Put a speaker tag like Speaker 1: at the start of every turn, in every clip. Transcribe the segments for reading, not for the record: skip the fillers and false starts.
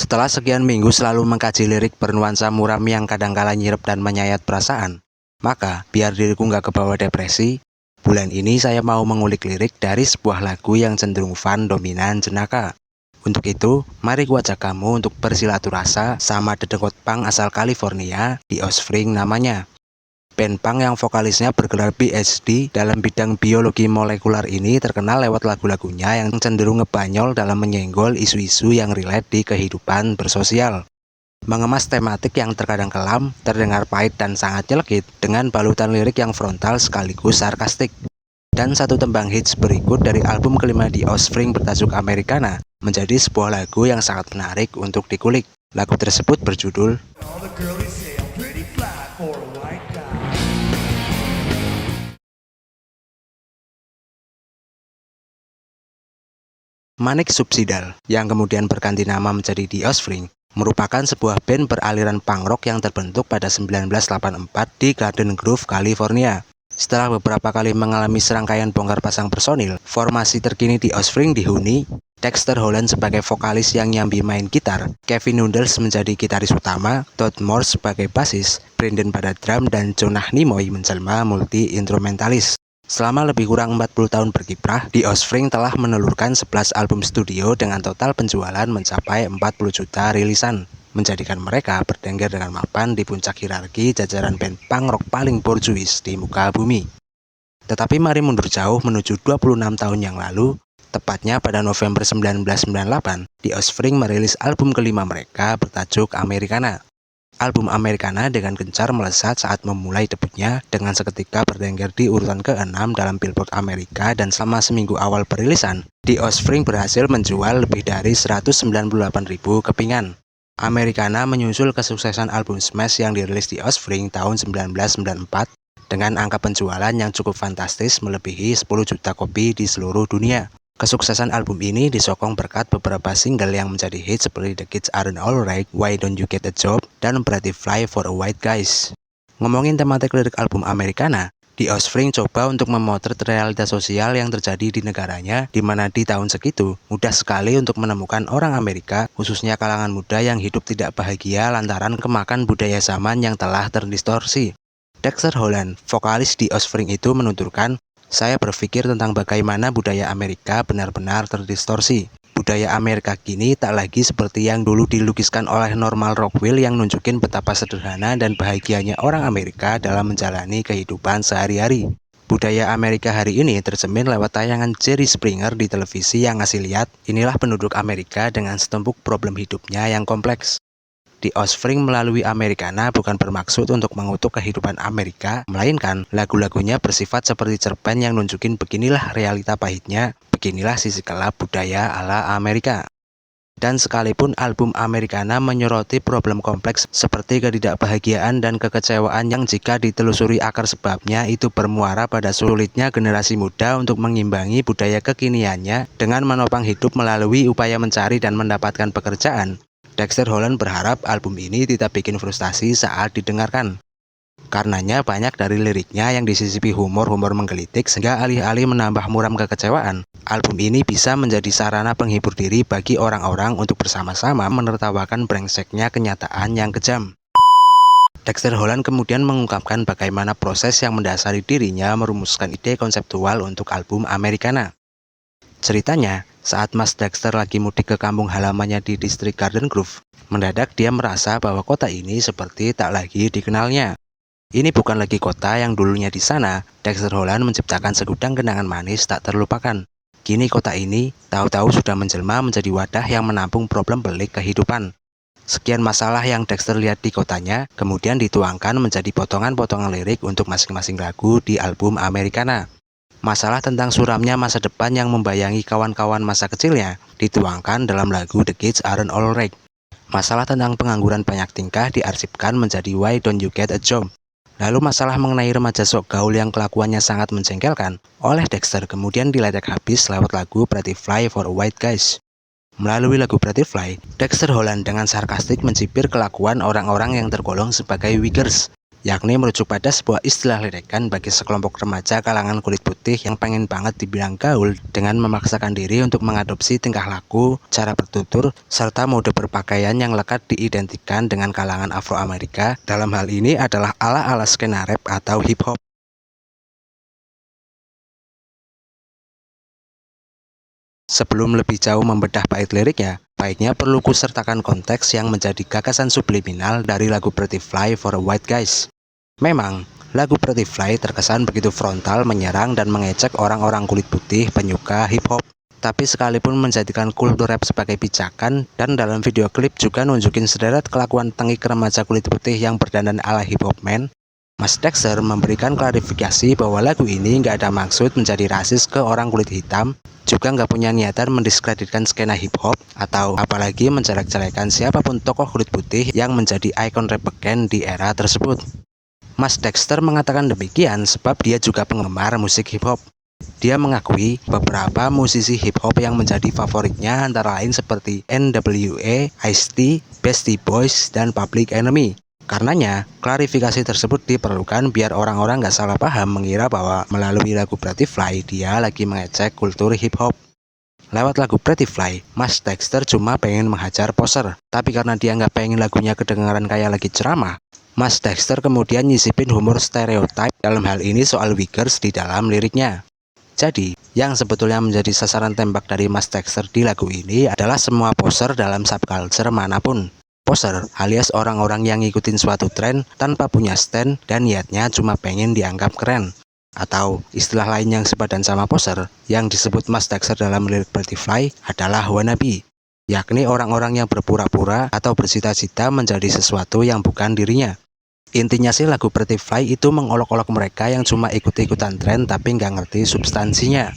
Speaker 1: Setelah sekian minggu selalu mengkaji lirik bernuansa muram yang kadangkala nyirep dan menyayat perasaan, maka biar diriku nggak kebawa depresi, bulan ini saya mau mengulik lirik dari sebuah lagu yang cenderung fun, dominan, jenaka. Untuk itu, mari ku ajak kamu untuk bersilaturasa sama dedengkot punk asal California, The Offspring namanya. Band punk yang vokalisnya bergelar PhD dalam bidang biologi molekular ini terkenal lewat lagu-lagunya yang cenderung ngebanyol dalam menyenggol isu-isu yang relate di kehidupan bersosial. Mengemas tematik yang terkadang kelam, terdengar pahit dan sangat nyelekit dengan balutan lirik yang frontal sekaligus sarkastik. Dan satu tembang hits berikut dari album kelima The Offspring bertajuk Americana menjadi sebuah lagu yang sangat menarik untuk dikulik. Lagu tersebut berjudul Manic Suicidal, yang kemudian berganti nama menjadi The Offspring, merupakan sebuah band beraliran punk rock yang terbentuk pada 1984 di Garden Grove, California. Setelah beberapa kali mengalami serangkaian bongkar pasang personil, formasi terkini The Offspring dihuni Dexter Holland sebagai vokalis yang nyambi main gitar, Kevin Nundels menjadi gitaris utama, Todd Morse sebagai basis, Brendan pada drum, dan Jonah Nimoy menjelma multi-instrumentalis. Selama lebih kurang 40 tahun berkiprah, The Offspring telah menelurkan 11 album studio dengan total penjualan mencapai 40 juta rilisan, menjadikan mereka bertengger dengan mapan di puncak hierarki jajaran band punk rock paling borjuis di muka bumi. Tetapi mari mundur jauh menuju 26 tahun yang lalu, tepatnya pada November 1998, The Offspring merilis album kelima mereka bertajuk Americana. Album Americana dengan gencar melesat saat memulai debutnya dengan seketika bertengger di urutan ke-6 dalam Billboard Amerika, dan selama seminggu awal perilisan, The Offspring berhasil menjual lebih dari 198.000 kepingan. Americana menyusul kesuksesan album Smash yang dirilis The Offspring tahun 1994 dengan angka penjualan yang cukup fantastis melebihi 10 juta kopi di seluruh dunia. Kesuksesan album ini disokong berkat beberapa single yang menjadi hits seperti The Kids Aren't Alright, Why Don't You Get a Job, dan Butterfly for a White Guys. Ngomongin tematik lirik album Americana, The Offspring coba untuk memotret realitas sosial yang terjadi di negaranya, di mana di tahun segitu mudah sekali untuk menemukan orang Amerika, khususnya kalangan muda, yang hidup tidak bahagia lantaran kemakan budaya zaman yang telah terdistorsi. Dexter Holland, vokalis The Offspring itu menuturkan, "Saya berpikir tentang bagaimana budaya Amerika benar-benar terdistorsi. Budaya Amerika kini tak lagi seperti yang dulu dilukiskan oleh Norman Rockwell yang nunjukin betapa sederhana dan bahagianya orang Amerika dalam menjalani kehidupan sehari-hari. Budaya Amerika hari ini tercermin lewat tayangan Jerry Springer di televisi yang ngasih lihat, inilah penduduk Amerika dengan setumpuk problem hidupnya yang kompleks." The Offspring melalui Americana bukan bermaksud untuk mengutuk kehidupan Amerika, melainkan lagu-lagunya bersifat seperti cerpen yang nunjukin beginilah realita pahitnya, beginilah sisi gelap budaya ala Amerika. Dan sekalipun album Americana menyoroti problem kompleks seperti ketidakbahagiaan dan kekecewaan yang jika ditelusuri akar sebabnya itu bermuara pada sulitnya generasi muda untuk mengimbangi budaya kekiniannya dengan menopang hidup melalui upaya mencari dan mendapatkan pekerjaan, Dexter Holland berharap album ini tidak bikin frustasi saat didengarkan. Karenanya banyak dari liriknya yang disisipi humor-humor menggelitik sehingga alih-alih menambah muram kekecewaan, album ini bisa menjadi sarana penghibur diri bagi orang-orang untuk bersama-sama menertawakan brengseknya kenyataan yang kejam. Dexter Holland kemudian mengungkapkan bagaimana proses yang mendasari dirinya merumuskan ide konseptual untuk album Americana. Ceritanya, saat Mas Dexter lagi mudik ke kampung halamannya di distrik Garden Grove, mendadak dia merasa bahwa kota ini seperti tak lagi dikenalnya. Ini bukan lagi kota yang dulunya di sana. Dexter Holland menciptakan segudang kenangan manis tak terlupakan. Kini kota ini tahu-tahu sudah menjelma menjadi wadah yang menampung problem pelik kehidupan. Sekian masalah yang Dexter lihat di kotanya, kemudian dituangkan menjadi potongan-potongan lirik untuk masing-masing lagu di album Americana. Masalah tentang suramnya masa depan yang membayangi kawan-kawan masa kecilnya dituangkan dalam lagu The Kids Aren't Alright. Masalah tentang pengangguran banyak tingkah diarsipkan menjadi Why Don't You Get a Job. Lalu masalah mengenai remaja sok gaul yang kelakuannya sangat menjengkelkan oleh Dexter kemudian diledek habis lewat lagu Butterfly for a White Guys. Melalui lagu Butterfly, Dexter Holland dengan sarkastik mencibir kelakuan orang-orang yang tergolong sebagai Wiggers, yakni merujuk pada sebuah istilah ledekan bagi sekelompok remaja kalangan kulit putih yang pengen banget dibilang gaul dengan memaksakan diri untuk mengadopsi tingkah laku, cara bertutur, serta mode berpakaian yang lekat diidentikan dengan kalangan Afroamerika. Dalam hal ini adalah ala-ala skena rap atau hip hop. Sebelum lebih jauh membedah bait liriknya, baiknya perlu kusertakan konteks yang menjadi gagasan subliminal dari lagu Pretty Fly for White Guys. Memang, lagu Pretty Fly terkesan begitu frontal menyerang dan mengecek orang-orang kulit putih penyuka hip hop. Tapi sekalipun menjadikan kultur rap sebagai pijakan, dan dalam video klip juga nunjukin sederet kelakuan tengik remaja kulit putih yang berdandan ala hip hop man, Mas Dexter memberikan klarifikasi bahwa lagu ini nggak ada maksud menjadi rasis ke orang kulit hitam, juga nggak punya niatan mendiskreditkan skena hip hop atau apalagi menjelek-jelekan siapapun tokoh kulit putih yang menjadi ikon rap band di era tersebut. Mas Dexter mengatakan demikian sebab dia juga penggemar musik hip hop. Dia mengakui beberapa musisi hip hop yang menjadi favoritnya antara lain seperti NWA, Ice-T, Beastie Boys, dan Public Enemy. Karenanya, klarifikasi tersebut diperlukan biar orang-orang nggak salah paham mengira bahwa melalui lagu Pretty Fly dia lagi mengecek kultur hip hop. Lewat lagu Pretty Fly, Mas Dexter cuma pengen menghajar poser, tapi karena dia nggak pengen lagunya kedengaran kayak lagi ceramah, Mas Dexter kemudian nyisipin humor stereotype dalam hal ini soal Wiggers di dalam liriknya. Jadi, yang sebetulnya menjadi sasaran tembak dari Mas Dexter di lagu ini adalah semua poser dalam subculture manapun. Poser alias orang-orang yang ngikutin suatu tren tanpa punya stand dan niatnya cuma pengen dianggap keren. Atau istilah lain yang sepadan sama poser yang disebut Mas Dexter dalam lirik Pretty Fly adalah wannabe, yakni orang-orang yang berpura-pura atau bercita-cita menjadi sesuatu yang bukan dirinya. Intinya sih lagu Pretty Fly itu mengolok-olok mereka yang cuma ikut-ikutan tren tapi nggak ngerti substansinya.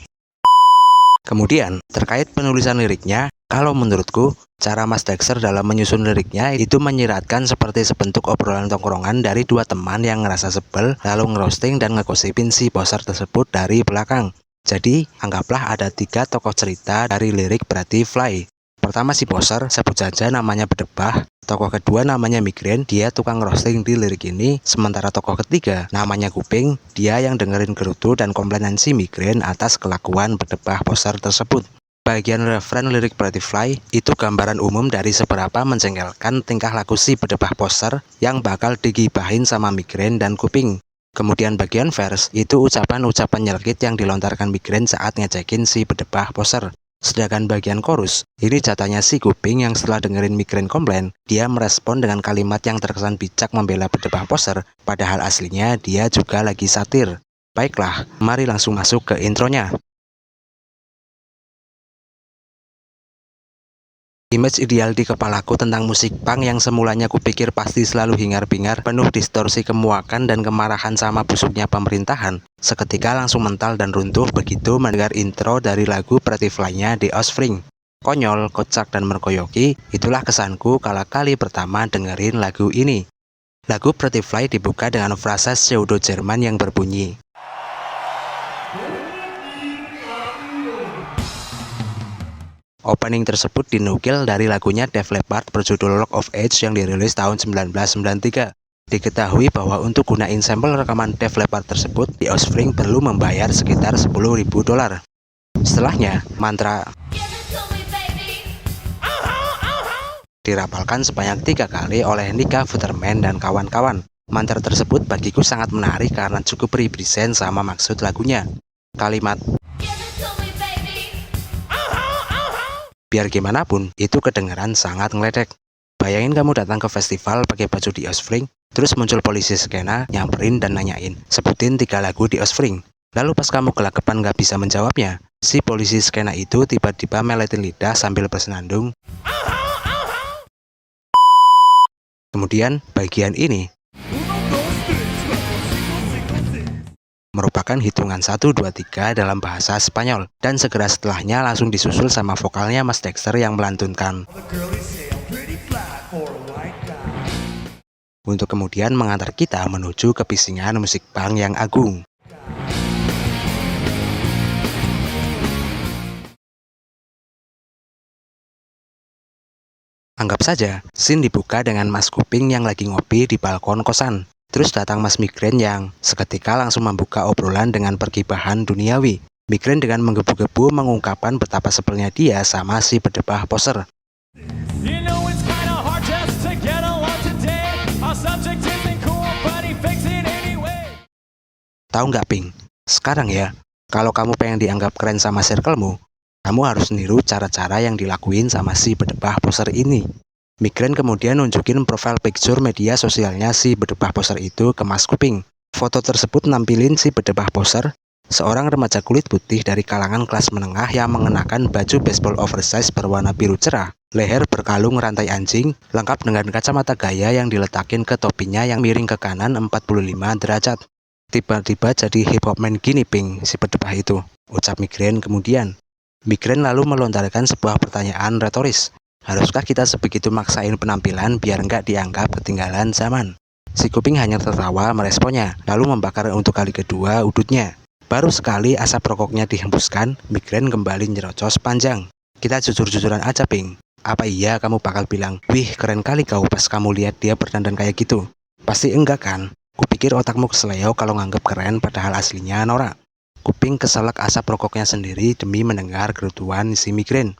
Speaker 1: Kemudian, terkait penulisan liriknya, kalau menurutku, cara Mas Dexter dalam menyusun liriknya itu menyiratkan seperti sebentuk obrolan tongkrongan dari dua teman yang ngerasa sebel lalu ngerosting dan ngegosipin si poser tersebut dari belakang. Jadi, anggaplah ada 3 tokoh cerita dari lirik Pretty Fly. Pertama si poser, sebut saja namanya Bedebah. Tokoh kedua namanya Migrain, dia tukang roasting di lirik ini. Sementara tokoh ketiga namanya Kuping, dia yang dengerin gerutu dan komplainan si Migrain atas kelakuan Bedebah poser tersebut. Bagian referen lirik Pretty Fly itu gambaran umum dari seberapa menjengkelkan tingkah laku si Bedebah poser yang bakal digibahin sama Migrain dan Kuping. Kemudian bagian verse itu ucapan-ucapan nyelkit yang dilontarkan Migrain saat ngecekin si Bedebah poser. Sedangkan bagian chorus, ini jatahnya si Kuping yang setelah dengerin Migrain komplain, dia merespon dengan kalimat yang terkesan bijak membela Bedebah poser, padahal aslinya dia juga lagi satir. Baiklah, mari langsung masuk ke intronya. Image ideal di kepalaku tentang musik punk yang semulanya kupikir pasti selalu hingar-bingar, penuh distorsi kemuakan dan kemarahan sama busuknya pemerintahan, seketika langsung mental dan runtuh begitu mendengar intro dari lagu Pretty Fly-nya The Offspring. Konyol, kocak, dan merkoyoki, itulah kesanku kala kali pertama dengerin lagu ini. Lagu Pretty Fly dibuka dengan frasa pseudo-Jerman yang berbunyi, opening tersebut dinukil dari lagunya Def Leppard berjudul Rock of Ages yang dirilis tahun 1993. Diketahui bahwa untuk gunain sampel rekaman Def Leppard tersebut, The Offspring perlu membayar sekitar $10.000. Setelahnya, mantra dirapalkan sebanyak 3 kali oleh Nika Futterman dan kawan-kawan. Mantra tersebut bagiku sangat menarik karena cukup represent sama maksud lagunya. Kalimat biar gimana pun, itu kedengeran sangat ngeledek. Bayangin kamu datang ke festival pakai baju The Offspring, terus muncul polisi skena, nyamperin dan nanyain, sebutin 3 lagu The Offspring. Lalu pas kamu gelagapan gak bisa menjawabnya, si polisi skena itu tiba-tiba meletin lidah sambil bersenandung. Kemudian, bagian ini merupakan hitungan 1, 2, 3 dalam bahasa Spanyol, dan segera setelahnya langsung disusul sama vokalnya Mas Dexter yang melantunkan untuk kemudian mengantar kita menuju ke bisingan musik punk yang agung. Anggap saja, scene dibuka dengan Mas Kuping yang lagi ngopi di balkon kosan. Terus datang Mas Migraine yang seketika langsung membuka obrolan dengan pergibahan duniawi. Migraine dengan menggebu-gebu mengungkapkan betapa sebelnya dia sama si bedebah poser. Tahu nggak, Ping? Sekarang ya, kalau kamu pengen dianggap keren sama circlemu, kamu harus niru cara-cara yang dilakuin sama si bedebah poser ini. Migraine kemudian nunjukin profile picture media sosialnya si bedebah poser itu ke Mas Kuping. Foto tersebut nampilin si bedebah poser, seorang remaja kulit putih dari kalangan kelas menengah yang mengenakan baju baseball oversize berwarna biru cerah, leher berkalung rantai anjing, lengkap dengan kacamata gaya yang diletakin ke topinya yang miring ke kanan 45 derajat. Tiba-tiba jadi hip hop man gini, Ping, si bedebah itu, ucap Migraine kemudian. Migraine lalu melontarkan sebuah pertanyaan retoris. Haruskah kita sebegitu maksain penampilan biar nggak dianggap ketinggalan zaman? Si Kuping hanya tertawa meresponnya, lalu membakar untuk kali kedua udutnya. Baru sekali asap rokoknya dihembuskan, Migraine kembali nyerocos panjang. Kita jujur-jujuran aja, Ping. Apa iya kamu bakal bilang, wih keren kali kau pas kamu lihat dia berdandan kayak gitu? Pasti enggak kan? Kupikir otakmu keseleo kalau nganggep keren padahal aslinya norak. Kuping keselak asap rokoknya sendiri demi mendengar gerutuan si Migraine.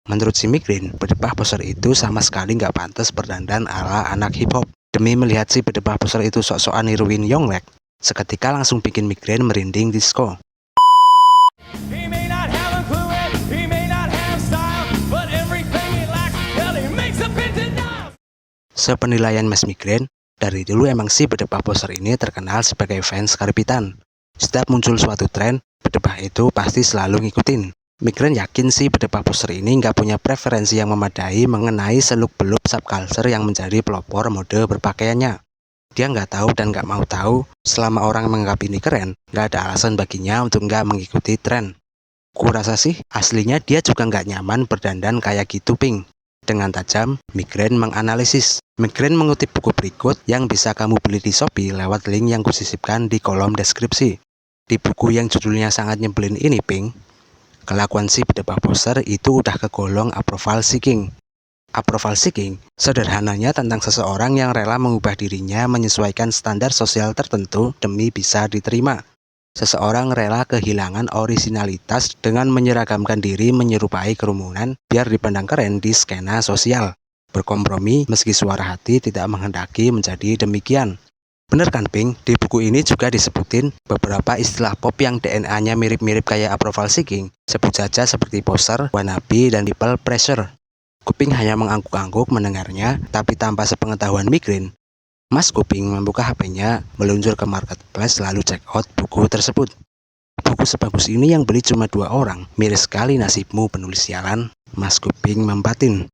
Speaker 1: Menurut si Migraine, bedebah poser itu sama sekali nggak pantas berdandan ala anak hip hop. Demi melihat si bedebah poser itu sok-sokan niruin Yonglek, seketika langsung bikin Migraine merinding disco. Sepenilaian Mas Migraine, dari dulu emang si bedebah poser ini terkenal sebagai fans karbitan. Setiap muncul suatu tren, bedebah itu pasti selalu ngikutin. Migraine yakin sih bedebah poser ini nggak punya preferensi yang memadai mengenai seluk-beluk subculture yang menjadi pelopor mode berpakaiannya. Dia nggak tahu dan nggak mau tahu, selama orang menganggap ini keren, nggak ada alasan baginya untuk nggak mengikuti tren. Kurasa sih, aslinya dia juga nggak nyaman berdandan kayak gitu, Ping. Dengan tajam, Migraine menganalisis. Migraine mengutip buku berikut yang bisa kamu beli di Shopee lewat link yang kusisipkan di kolom deskripsi. Di buku yang judulnya sangat nyebelin ini, Ping, kelakuan si bedebah poser itu udah kegolong approval seeking. Approval seeking sederhananya tentang seseorang yang rela mengubah dirinya menyesuaikan standar sosial tertentu demi bisa diterima. Seseorang rela kehilangan orisinalitas dengan menyeragamkan diri menyerupai kerumunan biar dipandang keren di skena sosial. Berkompromi meski suara hati tidak menghendaki menjadi demikian. Bener kan, Ping? Di buku ini juga disebutin beberapa istilah pop yang DNA-nya mirip-mirip kayak approval seeking. Sebut saja seperti poser, wannabe, dan people pressure. Kuping hanya mengangguk-angguk mendengarnya, tapi tanpa sepengetahuan Migraine. Mas Kuping membuka HP-nya, meluncur ke marketplace lalu check out buku tersebut. Buku sebagus ini yang beli cuma 2 orang. Miris sekali nasibmu penulis sialan, Mas Kuping membatin.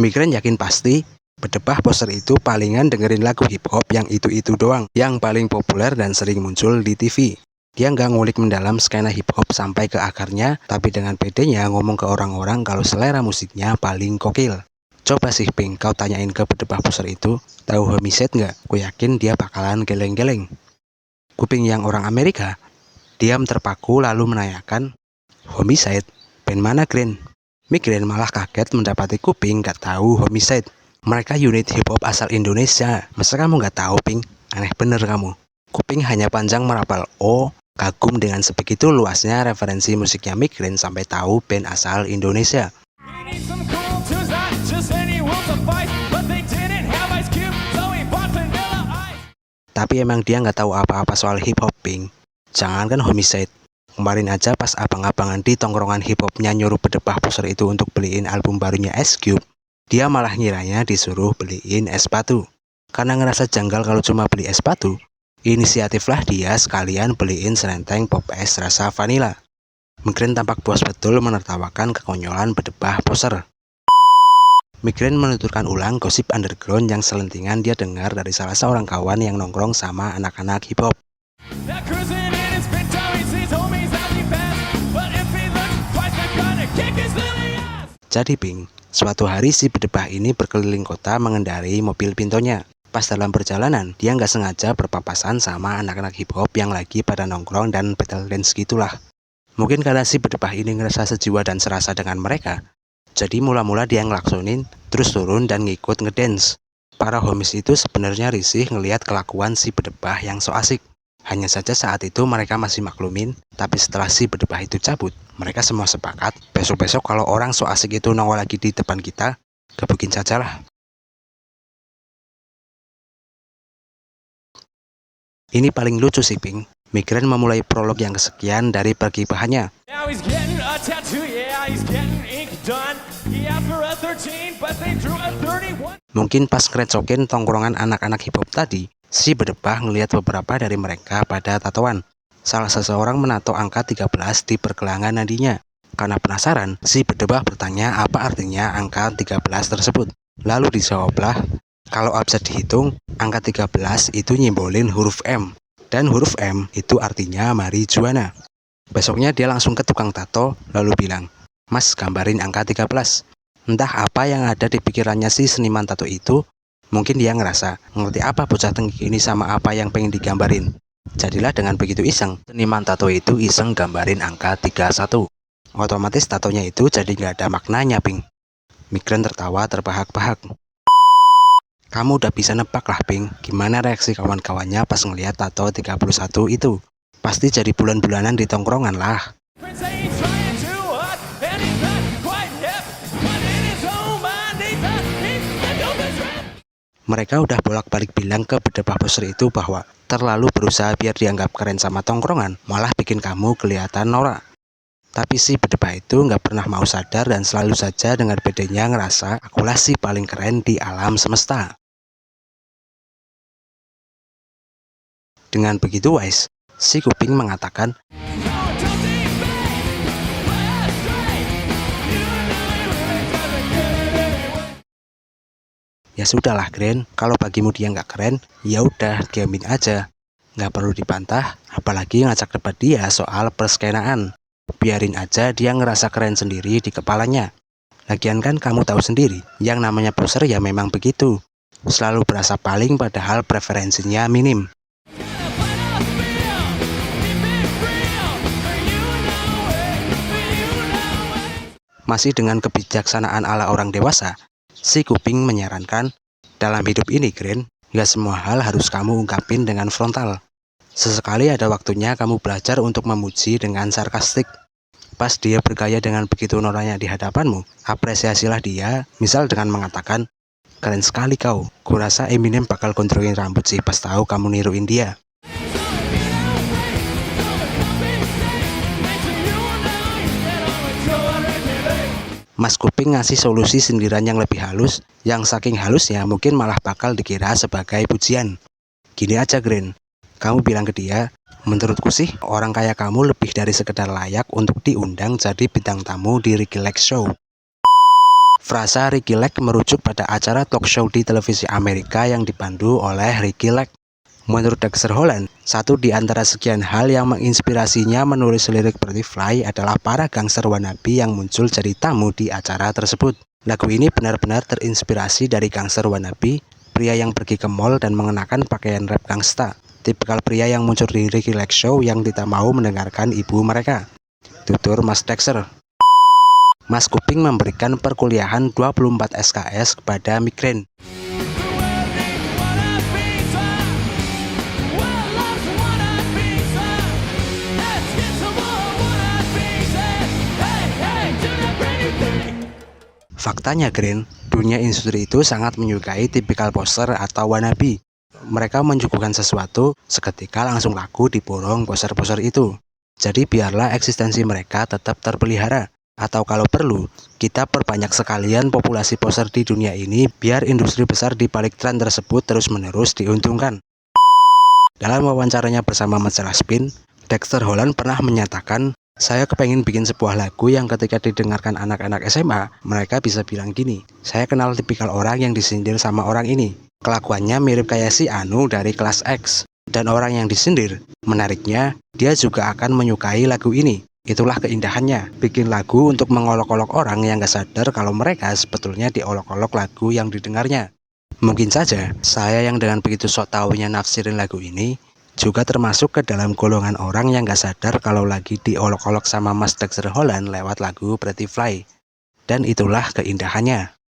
Speaker 1: Migraine yakin pasti bedebah poser itu palingan dengerin lagu hip hop yang itu-itu doang, yang paling populer dan sering muncul di TV. Dia nggak ngulik mendalam skena hip hop sampai ke akarnya, tapi dengan pedenya ngomong ke orang-orang kalau selera musiknya paling kokil. Coba sih, Ping, kau tanyain ke bedebah poser itu, tahu Homicide nggak? Ku yakin dia bakalan geleng-geleng. Kuping yang orang Amerika diam terpaku lalu menanyakan, Homicide? Band mana, Green? Migraine malah kaget mendapati Kuping nggak tahu Homicide. Mereka unit hip hop asal Indonesia. Masa kamu nggak tahu, Ping? Aneh bener kamu. Kuping hanya panjang merapal. Oh, kagum dengan sebegitu luasnya referensi musiknya Migraine sampai tahu band asal Indonesia. Tapi emang dia nggak tahu apa-apa soal hip hop, Ping. Jangankan Homicide. Kemarin aja pas abang-abangan di tongkrongan hip hopnya nyuruh bedebah poser itu untuk beliin album barunya Ice Cube, dia malah ngiranya disuruh beliin es batu. Karena ngerasa janggal kalau cuma beli es batu, inisiatiflah dia sekalian beliin serenteng pop es rasa vanila. Migraine tampak puas betul menertawakan kekonyolan bedebah poser. Migraine menuturkan ulang gosip underground yang selentingan dia dengar dari salah seorang kawan yang nongkrong sama anak-anak hip hop. Jadi, Ping, suatu hari si bedebah ini berkeliling kota mengendarai mobil pintonya. Pas dalam perjalanan, dia nggak sengaja berpapasan sama anak-anak hip hop yang lagi pada nongkrong dan battle dance gitulah. Mungkin karena si bedebah ini ngerasa sejiwa dan serasa dengan mereka, Jadi mula-mula dia ngelaksonin, terus turun dan ngikut ngedance. Para homies itu sebenarnya risih ngelihat kelakuan si bedebah yang so asik. Hanya saja saat itu mereka masih maklumin, tapi setelah si bedebah itu cabut, mereka semua sepakat, besok-besok kalau orang so asik itu nongol lagi di depan kita, gebukin sajalah. Ini paling lucu sih, Ping. Migran memulai prolog yang kesekian dari pergibahannya. Mungkin pas ngerecokin tongkrongan anak-anak hip hop tadi, si bedebah ngelihat beberapa dari mereka pada tatoan. Salah seseorang menato angka 13 di pergelangan nadinya. Karena penasaran, si bedebah bertanya apa artinya angka 13 tersebut. Lalu dijawablah, kalau bisa dihitung, angka 13 itu nyimbolin huruf M. Dan huruf M itu artinya marijuana. Besoknya dia langsung ke tukang tato, lalu bilang, "Mas, gambarin angka 13. Entah apa yang ada di pikirannya si seniman tato itu, mungkin dia ngerasa, ngerti apa bocah tengik ini sama apa yang pengen digambarin. Jadilah dengan begitu iseng, seniman tato itu iseng gambarin angka 31. Otomatis tatonya itu jadi nggak ada maknanya, Ping." Migran tertawa terbahak-bahak. Kamu udah bisa nebak lah, Ping, gimana reaksi kawan-kawannya pas ngeliat tato 31 itu. Pasti jadi bulan-bulanan di tongkrongan lah. Mereka udah bolak-balik bilang ke bedebah poser itu bahwa terlalu berusaha biar dianggap keren sama tongkrongan, malah bikin kamu kelihatan norak. Tapi si bedebah itu nggak pernah mau sadar dan selalu saja dengan bedanya ngerasa akulah si paling keren di alam semesta. Dengan begitu wise, si kuping mengatakan, "Ya sudahlah, Gren, kalau bagimu dia nggak keren, ya udah diamin aja. Nggak perlu dibantah, apalagi ngajak debat dia soal perskenaan. Biarin aja dia ngerasa keren sendiri di kepalanya. Lagian kan kamu tahu sendiri, yang namanya poser ya memang begitu. Selalu berasa paling padahal preferensinya minim." Masih dengan kebijaksanaan ala orang dewasa, si kuping menyarankan, dalam hidup ini, Gren, nggak semua hal harus kamu ungkapin dengan frontal. Sesekali ada waktunya kamu belajar untuk memuji dengan sarkastik. Pas dia bergaya dengan begitu noraknya di hadapanmu, apresiasilah dia, misal dengan mengatakan, "Keren sekali kau, kurasa Eminem bakal gondrongin rambut sih pas tahu kamu niruin dia." Mas Kuping ngasih solusi sindiran yang lebih halus, yang saking halusnya mungkin malah bakal dikira sebagai pujian. "Gini aja, Gren, kamu bilang ke dia, menurutku sih orang kayak kamu lebih dari sekedar layak untuk diundang jadi bintang tamu di Ricky Lake Show." Frasa Ricky Lake merujuk pada acara talk show di televisi Amerika yang dipandu oleh Ricky Lake. Menurut Dexter Holland, satu di antara sekian hal yang menginspirasinya menulis lirik Fly adalah para gangster wannabe yang muncul jadi tamu di acara tersebut. Lagu ini benar-benar terinspirasi dari gangster wannabe, pria yang pergi ke mall dan mengenakan pakaian rap gangsta. Tipikal pria yang muncul di Ricky Lake Show yang tidak mau mendengarkan ibu mereka. Tutur Mas Dexter. Mas Kuping memberikan perkuliahan 24 SKS kepada Migran. Faktanya, Gren, dunia industri itu sangat menyukai tipikal poser atau wannabe. Mereka menyuguhkan sesuatu, seketika langsung laku di borong poser-poser itu. Jadi biarlah eksistensi mereka tetap terpelihara. Atau kalau perlu, kita perbanyak sekalian populasi poser di dunia ini biar industri besar di balik tren tersebut terus-menerus diuntungkan. Dalam wawancaranya bersama majalah Spin, Dexter Holland pernah menyatakan, "Saya kepengen bikin sebuah lagu yang ketika didengarkan anak-anak SMA, mereka bisa bilang gini, saya kenal tipikal orang yang disindir sama orang ini. Kelakuannya mirip kayak si Anu dari kelas X. Dan orang yang disindir, menariknya, dia juga akan menyukai lagu ini. Itulah keindahannya, bikin lagu untuk mengolok-olok orang yang gak sadar kalau mereka sebetulnya diolok-olok lagu yang didengarnya." Mungkin saja, saya yang dengan begitu sok taunya nafsirin lagu ini, juga termasuk ke dalam golongan orang yang gak sadar kalau lagi diolok-olok sama Mas Dexter Holland lewat lagu Fly. Dan itulah keindahannya.